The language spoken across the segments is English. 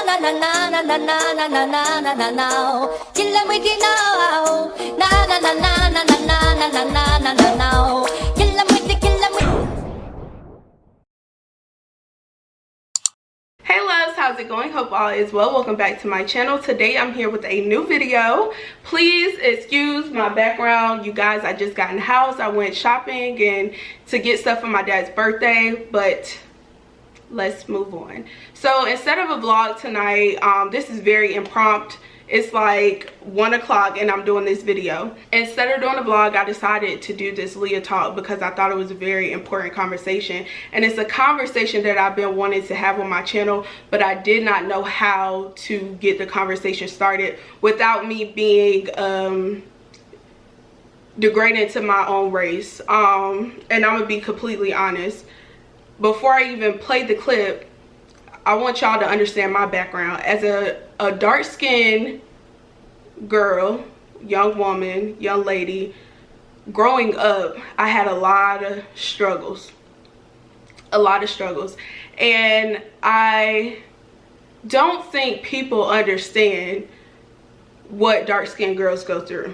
na na na na na na na na na na na. Kill them with it now. Na na na na na na na na na na na na. Kill them with it, kill them with. Hey loves, how's it going? Hope all is well. Welcome back to my channel. Today I'm here with a new video. Please excuse my background, you guys. I just got in the house. I went shopping and to get stuff for my dad's birthday, but let's move on. So instead of a vlog tonight, this is very impromptu. It's like 1 o'clock and I'm doing this video. Instead of doing a vlog, I decided to do this Leah talk because I thought it was a very important conversation. And it's a conversation that I've been wanting to have on my channel, but I did not know how to get the conversation started without me being degrading to my own race. And I'm gonna be completely honest. Before I even play the clip, I want y'all to understand my background. As a dark-skinned girl, young woman, young lady, growing up, I had a lot of struggles. And I don't think people understand what dark-skinned girls go through.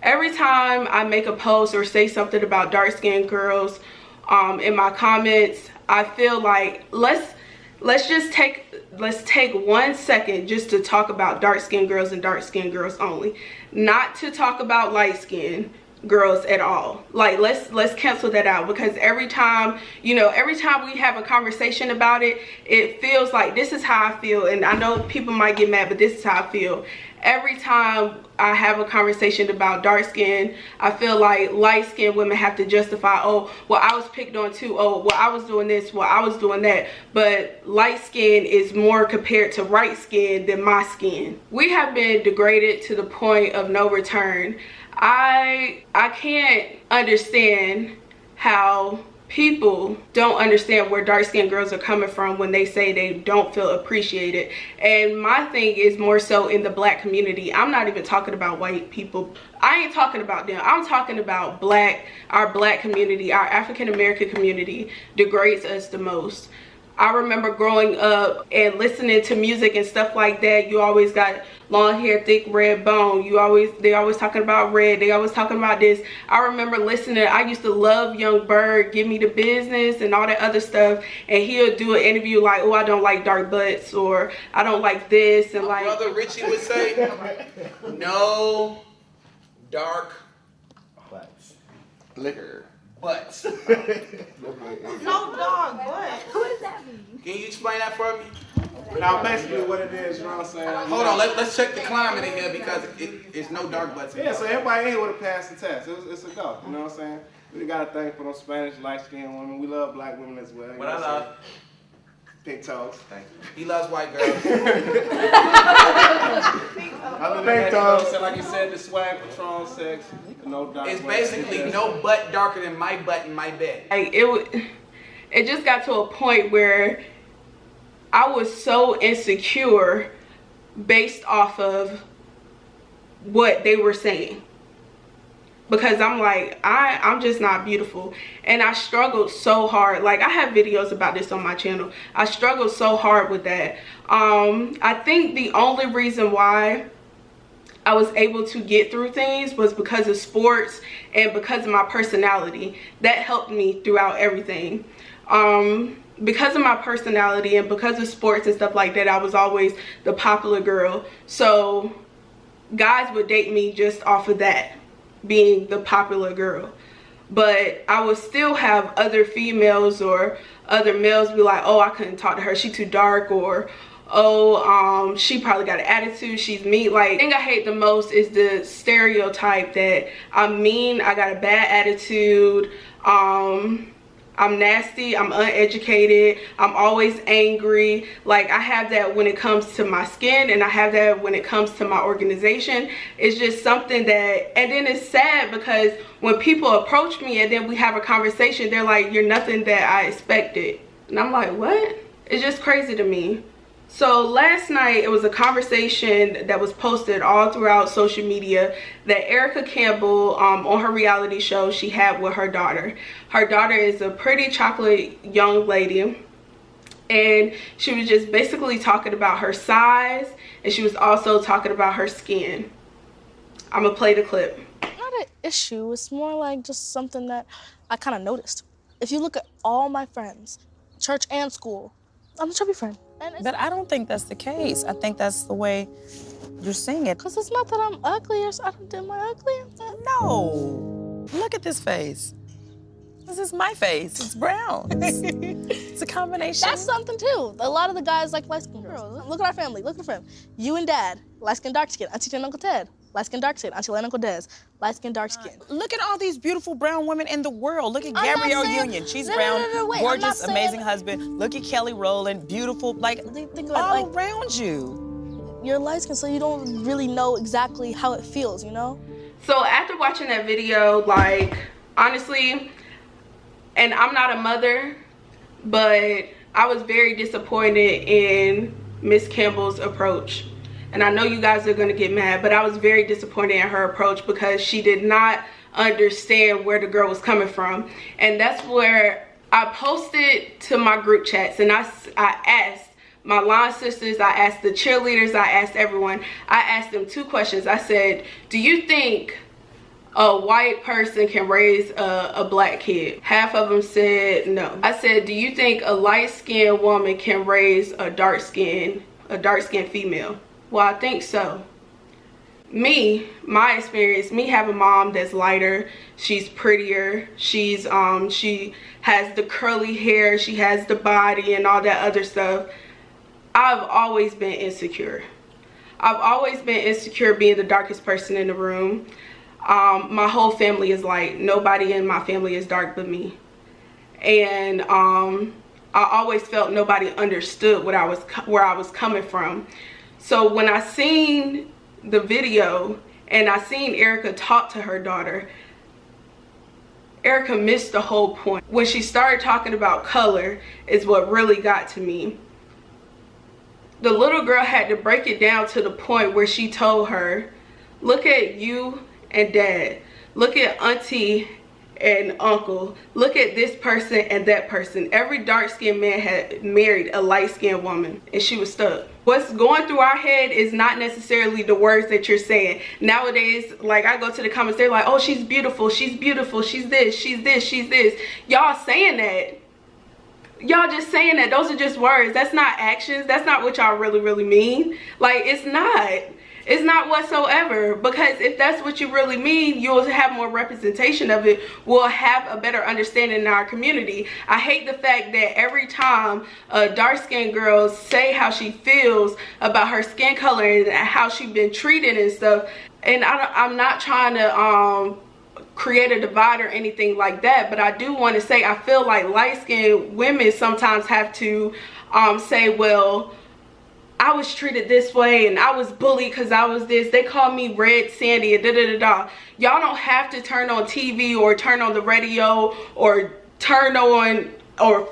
Every time I make a post or say something about dark-skinned girls in my comments, I feel like let's take 1 second just to talk about dark-skinned girls and dark-skinned girls only, not to talk about light-skinned girls at all. Like let's cancel that out, because every time we have a conversation about it, it feels like this is how I feel. And I know people might get mad, but this is how I feel. Every time I have a conversation about dark skin, I feel like light skinned women have to justify, oh, well, I was picked on too, oh, well, I was doing this, well, I was doing that. But light skin is more compared to bright skin than my skin. We have been degraded to the point of no return. I can't understand how people don't understand where dark-skinned girls are coming from when they say they don't feel appreciated. And my thing is more so in the black community. I'm not even talking about white people. I ain't talking about them. I'm talking about our black community, our African American community degrades us the most. I remember growing up and listening to music and stuff like that. You always got long hair, thick red bone. They always talking about red. They always talking about this. I remember listening. I used to love Young Bird, Give Me the Business, and all that other stuff. And he'll do an interview like, oh, I don't like dark butts, or I don't like this, and My brother Richie would say, no dark liquor. Butts. No dog, what? What does that mean? Can you explain that for me? Now, basically what it is, you know what I'm saying? Hold on, let's check the climate in here, because it's no dark butts in Yeah, here. so everybody in here would have passed the test. It's a go, you know what I'm saying? We got to thank for those Spanish light-skinned women. We love black women as well. What I love? Pink toes. Thank you. He loves white girls. Other than that, you know what I'm saying? Like you said, the swag, Patron, sex, no dark It's butts. basically no butt darker than my butt in my bed. Like it just got to a point where I was so insecure based off of what they were saying, because I'm like, I'm just not beautiful. And I struggled so hard. Like, I have videos about this on my channel. I struggled so hard with that. I think the only reason why I was able to get through things was because of sports and because of my personality. That helped me throughout everything. Because of my personality and because of sports and stuff like that, I was always the popular girl. So guys would date me just off of that, being the popular girl. But I would still have other females or other males be like, oh, I couldn't talk to her, she too dark, or oh, she probably got an attitude, she's mean. Like, the thing I hate the most is the stereotype that I'm mean, I got a bad attitude, I'm nasty, I'm uneducated, I'm always angry. Like, I have that when it comes to my skin, and I have that when it comes to my organization. It's just something that, and then it's sad because when people approach me and then we have a conversation, they're like, you're nothing that I expected. And I'm like, what? It's just crazy to me. So last night, it was a conversation that was posted all throughout social media that Erica Campbell, on her reality show, she had with her daughter. Her daughter is a pretty chocolate young lady. and she was just basically talking about her size, and she was also talking about her skin. I'm gonna play the clip. Not an issue, it's more like just something that I kind of noticed. If you look at all my friends, church and school, I'm a chubby friend. But I don't think that's the case. I think that's the way you're seeing it. Because it's not that I'm ugly or I don't do my ugly. No. Look at this face. This is my face. It's brown. It's a combination. That's something too. A lot of the guys like light-skinned girls. Look at our family. Look at our family. You and Dad, light-skinned, dark-skin. Auntie and Uncle Ted, light-skinned, dark-skin. Auntie and Uncle Des, light-skinned, dark-skin. Look at all these beautiful brown women in the world. Look at I'm not Gabrielle saying- Union. She's No, brown, wait, I'm not gorgeous, saying- amazing husband. Look at Kelly Rowland, beautiful, like Think all about it, like, around you. you're light-skinned, so you don't really know exactly how it feels, you know? So after watching that video, like, honestly, and I'm not a mother, but I was very disappointed in Miss Campbell's approach. And I know you guys are gonna get mad, but I was very disappointed in her approach because she did not understand where the girl was coming from. And that's where I posted to my group chats, and I asked my line sisters, I asked the cheerleaders, I asked everyone, I asked them 2 questions. I said, do you think a white person can raise a black kid? Half of them said no. I said, do you think a light-skinned woman can raise a dark-skinned female? Well, I think so. My experience, me having a mom that's lighter, she's prettier, she has the curly hair, she has the body and all that other stuff. I've always been insecure. I've always been insecure being the darkest person in the room. My whole family is light. Nobody in my family is dark but me. And I always felt nobody understood where I was coming from. So when I seen the video and I seen Erica talk to her daughter, Erica missed the whole point. When she started talking about color is what really got to me. The little girl had to break it down to the point where she told her, look at you and Dad, look at Auntie and Uncle, look at this person and that person. Every dark-skinned man had married a light-skinned woman, and she was stuck. What's going through our head is not necessarily the words that you're saying. Nowadays, like, I go to the comments, they're like, oh, she's beautiful, she's beautiful, she's this, she's this, she's this. Y'all saying that. Y'all just saying that. Those are just words. That's not actions. That's not what y'all really mean. Like, it's not. It's not whatsoever. Because if that's what you really mean, you'll have more representation of it. We'll have a better understanding in our community. I hate the fact that every time a dark-skinned girl say how she feels about her skin color and how she's been treated and stuff, and I'm not trying to create a divide or anything like that, but I do want to say I feel like light-skinned women sometimes have to say, well, I was treated this way and I was bullied because I was this. They call me Red Sandy and da-da-da-da. Y'all don't have to turn on TV or turn on the radio or turn on or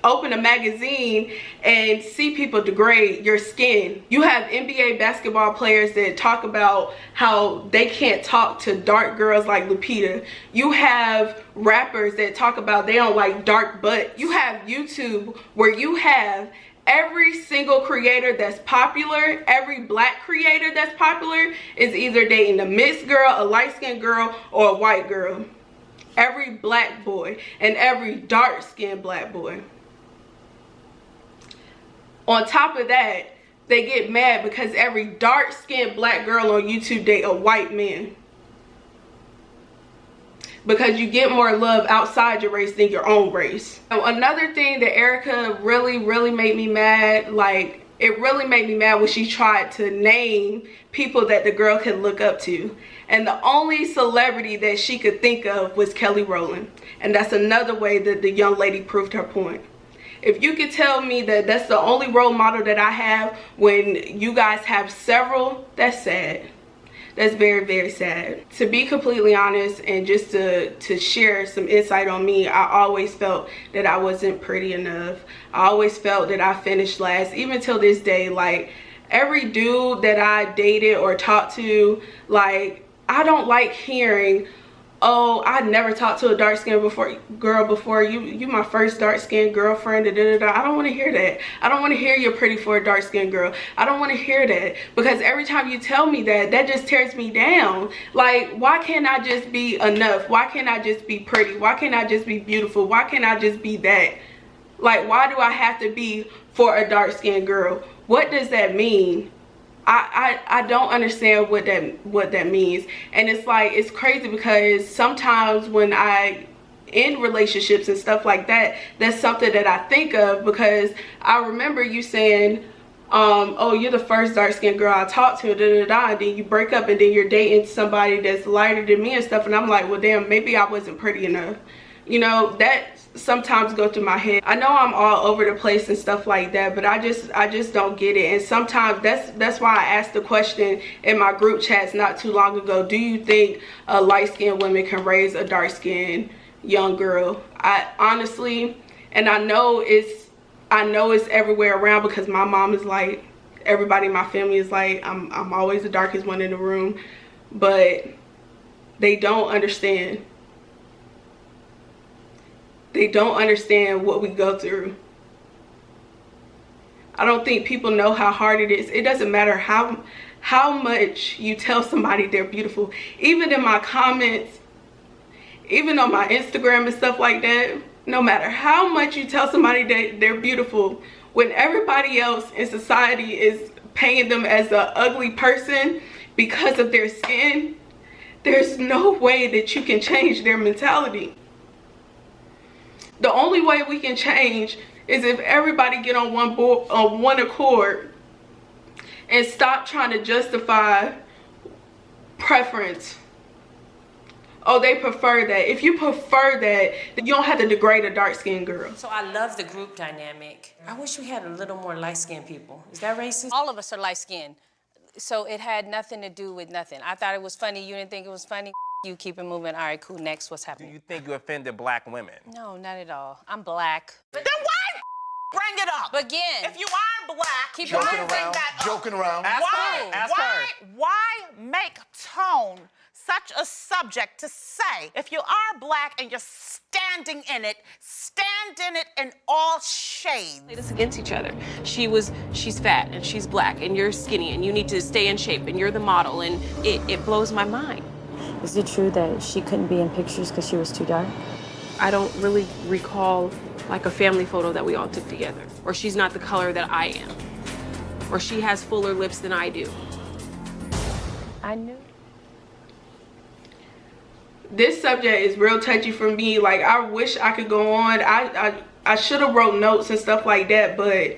open a magazine and see people degrade your skin. You have NBA basketball players that talk about how they can't talk to dark girls like Lupita. You have rappers that talk about they don't like dark butt. You have YouTube where you have every single creator that's popular, every black creator that's popular is either dating a mixed girl, a light-skinned girl, or a white girl. Every black boy and every dark-skinned black boy. On top of that, they get mad because every dark-skinned black girl on YouTube date a white man. Because you get more love outside your race than your own race. Another thing that Erica really made me mad, like, it really made me mad when she tried to name people that the girl could look up to. And the only celebrity that she could think of was Kelly Rowland. And that's another way that the young lady proved her point. If you could tell me that that's the only role model that I have when you guys have several, that's sad. That's very sad. To be completely honest and just to share some insight on me, I always felt that I wasn't pretty enough. I always felt that I finished last, even till this day. Like, every dude that I dated or talked to, like, I don't like hearing, oh, I never talked to a dark-skinned girl before. You my first dark-skinned girlfriend. Da, da, da, da. I don't want to hear that. I don't want to hear you're pretty for a dark-skinned girl. I don't want to hear that, because every time you tell me that, that just tears me down. Like, why can't I just be enough? Why can't I just be pretty? Why can't I just be beautiful? Why can't I just be that? Like, why do I have to be for a dark-skinned girl? What does that mean? I don't understand what that means. And it's like, it's crazy, because sometimes when I in relationships and stuff like that, that's something that I think of, because I remember you saying, oh, you're the first dark-skinned girl I talked to, da da da, and then you break up and then you're dating somebody that's lighter than me and stuff, and I'm like, well, damn, maybe I wasn't pretty enough. You know, that sometimes go through my head. I know I'm all over the place and stuff like that, but I just don't get it. And sometimes that's why I asked the question in my group chats not too long ago, do you think light-skinned women can raise a dark-skinned young girl? I honestly, and I know it's everywhere around, because my mom is like, everybody in my family is like, I'm always the darkest one in the room, but they don't understand. They don't understand what we go through. I don't think people know how hard it is. It doesn't matter how much you tell somebody they're beautiful. Even in my comments, even on my Instagram and stuff like that, no matter how much you tell somebody that they're beautiful, when everybody else in society is painting them as an ugly person because of their skin, there's no way that you can change their mentality. The only way we can change is if everybody get on one accord and stop trying to justify preference. Oh, they prefer that. If you prefer that, then you don't have to degrade a dark-skinned girl. So I love the group dynamic. I wish we had a little more light-skinned people. Is that racist? All of us are light-skinned, so it had nothing to do with nothing. I thought it was funny. You didn't think it was funny? You keep it moving. All right, cool. Next, what's happening? Do you think you offended black women? No, not at all. I'm black. Then why bring it up? Again. If you are black, Keep why joking bring around, that up? joking around. Why? Ask her. Why make tone such a subject to say, if you are black and you're standing in it, stand in it in all shades? Play this against each other. She's fat and she's black and you're skinny and you need to stay in shape and you're the model, and it blows my mind. Is it true that she couldn't be in pictures because she was too dark? I don't really recall like a family photo that we all took together. Or she's not the color that I am. Or she has fuller lips than I do. I knew. This subject is real touchy for me. Like, I wish I could go on. I should have wrote notes and stuff like that, but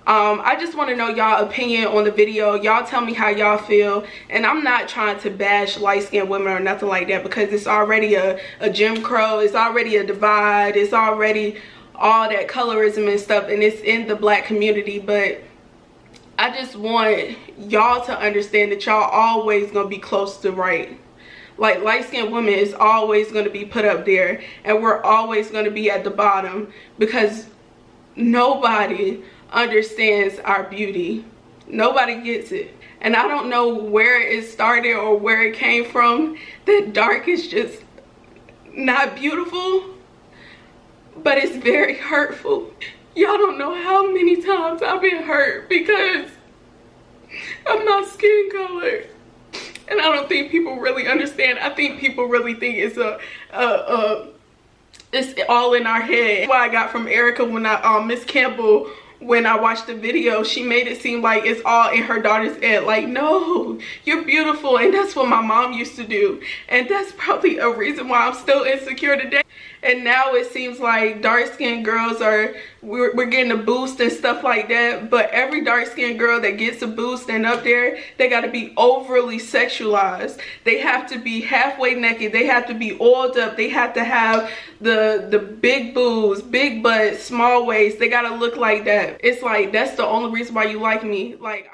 I just want to know y'all opinion on the video. Y'all tell me how y'all feel. And I'm not trying to bash light-skinned women or nothing like that, because it's already a Jim Crow. It's already a divide. It's already all that colorism and stuff, and it's in the black community. But I just want y'all to understand that y'all always gonna be close to right. Like, light-skinned women is always gonna be put up there, and we're always gonna be at the bottom, because nobody understands our beauty. Nobody gets it. And I don't know where it started or where it came from, that dark is just not beautiful, but it's very hurtful. Y'all don't know how many times I've been hurt because of my skin color. And I don't think people really understand. I think people really think it's it's all in our head. What I got from Erica when Miss Campbell, when I watched the video, she made it seem like it's all in her daughter's head. Like, no, you're beautiful. And that's what my mom used to do. And that's probably a reason why I'm still insecure today. And now it seems like dark-skinned girls we're getting a boost and stuff like that. But every dark-skinned girl that gets a boost and up there, they got to be overly sexualized. They have to be halfway naked. They have to be oiled up. They have to have the big boobs, big butts, small waist. They got to look like that. It's like, that's the only reason why you like me. Like,